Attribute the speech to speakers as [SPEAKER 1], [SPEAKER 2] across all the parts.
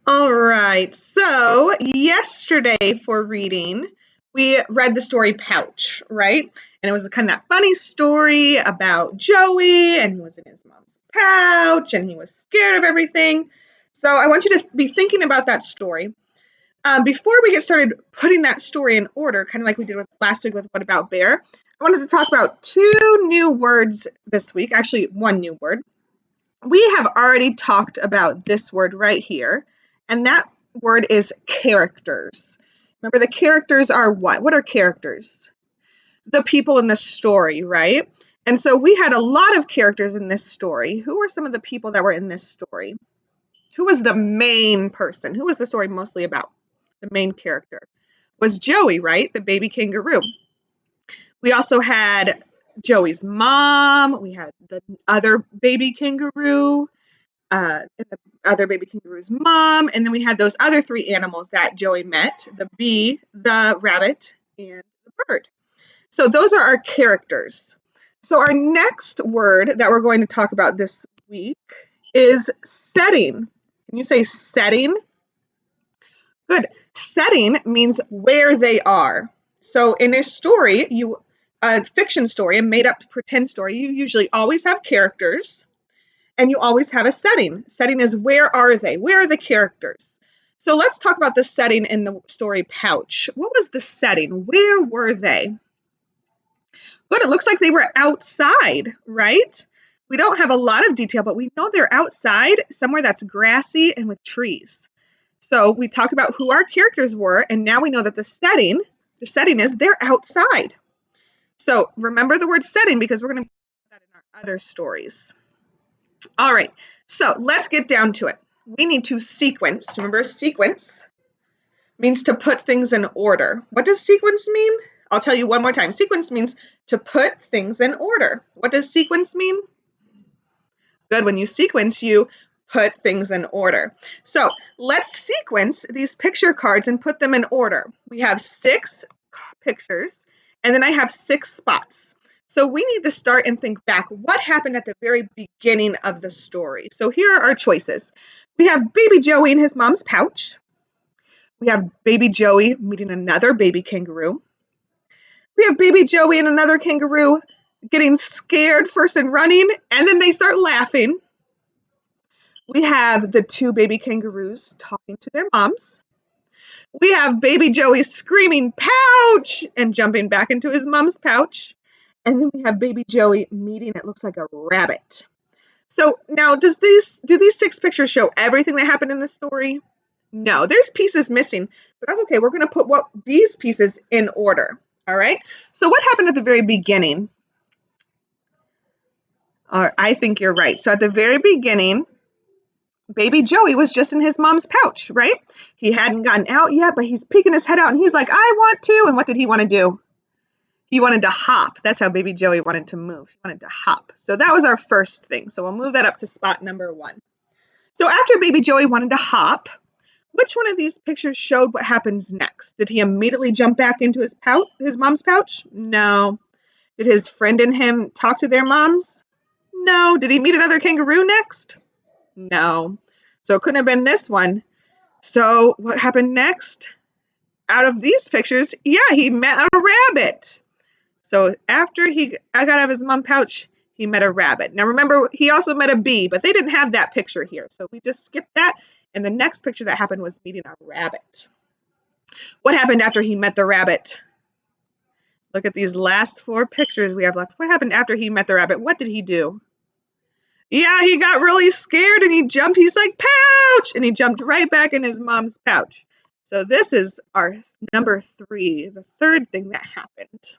[SPEAKER 1] All right. So yesterday for reading, we read the story Pouch, right? And it was kind of that funny story about Joey, and he was in his mom's pouch, and he was scared of everything. So I want you to be thinking about that story. Before we get started putting that story in order, kind of like we did last week with What About Bear, I wanted to talk about two new words this week. Actually, one new word. We have already talked about this word right here, and that word is characters. Remember, the characters are what? What are characters? The people in the story, right? And so we had a lot of characters in this story. Who were some of the people that were in this story? Who was the main person? Who was the story mostly about? The main character was Joey, right? The baby kangaroo. We also had Joey's mom. We had the other baby kangaroo. And the other baby kangaroo's mom, and then we had those other three animals that Joey met, the bee, the rabbit, and the bird. So those are our characters. So our next word that we're going to talk about this week is setting. Can you say setting? Good. Setting means where they are. So in a story, a fiction story, a made-up pretend story, you usually always have characters. And you always have a setting. Setting is where are they? Where are the characters? So let's talk about the setting in the story Pouch. What was the setting? Where were they? Good, it looks like they were outside, right? We don't have a lot of detail, but we know they're outside somewhere that's grassy and with trees. So we talked about who our characters were, and now we know that the setting is they're outside. So remember the word setting because we're going to put that in our other stories. All right, so let's get down to it. We need to sequence. Remember, sequence means to put things in order. What does sequence mean? I'll tell you one more time. Sequence means to put things in order. What does sequence mean? Good, when you sequence, you put things in order. So let's sequence these picture cards and put them in order. We have 6 pictures, and then I have 6 spots. So we need to start and think back. What happened at the very beginning of the story? So here are our choices. We have baby Joey in his mom's pouch. We have baby Joey meeting another baby kangaroo. We have baby Joey and another kangaroo getting scared first and running, and then they start laughing. We have the 2 baby kangaroos talking to their moms. We have baby Joey screaming, "Pouch!" and jumping back into his mom's pouch. And then we have baby Joey meeting, it looks like a rabbit. So now, do these 6 pictures show everything that happened in the story? No, there's pieces missing, but that's okay. We're going to put these pieces in order. All right. So what happened at the very beginning? I think you're right. So at the very beginning, baby Joey was just in his mom's pouch, right? He hadn't gotten out yet, but he's peeking his head out and he's like, "I want to." And what did he want to do? He wanted to hop. That's how baby Joey wanted to move. He wanted to hop. So that was our first thing. So we'll move that up to spot number 1. So after baby Joey wanted to hop, which one of these pictures showed what happens next? Did he immediately jump back into his mom's pouch? No. Did his friend and him talk to their moms? No. Did he meet another kangaroo next? No. So it couldn't have been this one. So what happened next? Out of these pictures, yeah, he met a rabbit. So after he got out of his mom's pouch, he met a rabbit. Now remember, he also met a bee, but they didn't have that picture here. So we just skipped that. And the next picture that happened was meeting a rabbit. What happened after he met the rabbit? Look at these last 4 pictures we have left. What happened after he met the rabbit? What did he do? Yeah, he got really scared and he jumped. He's like, "Pouch!" And he jumped right back in his mom's pouch. So this is our number 3, the third thing that happened.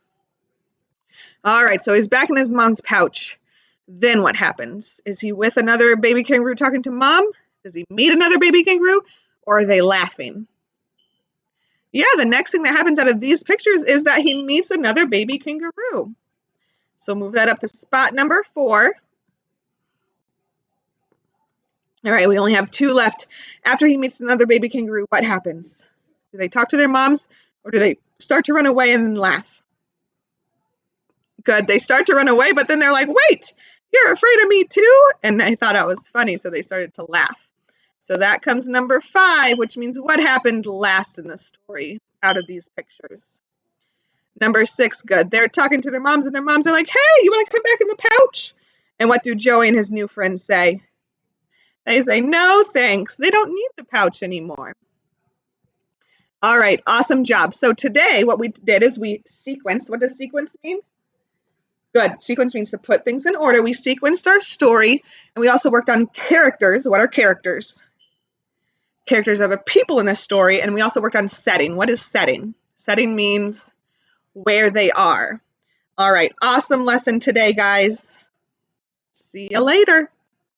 [SPEAKER 1] All right, so he's back in his mom's pouch. Then what happens? Is he with another baby kangaroo talking to mom? Does he meet another baby kangaroo? Or are they laughing? Yeah, the next thing that happens out of these pictures is that he meets another baby kangaroo. So move that up to spot number 4. All right, we only have 2 left. After he meets another baby kangaroo, what happens? Do they talk to their moms or do they start to run away and then laugh? Good, they start to run away, but then they're like, "Wait, you're afraid of me too?" And I thought that was funny, so they started to laugh. So that comes number 5, which means what happened last in the story out of these pictures. Number 6, good. They're talking to their moms, and their moms are like, hey, you want to come back in the pouch? And what do Joey and his new friend say? They say, no, thanks. They don't need the pouch anymore. All right, awesome job. So today what we did is we sequenced. What does sequence mean? Good. Sequence means to put things in order. We sequenced our story, and we also worked on characters. What are characters? Characters are the people in the story, and we also worked on setting. What is setting? Setting means where they are. All right, awesome lesson today, guys. See you later.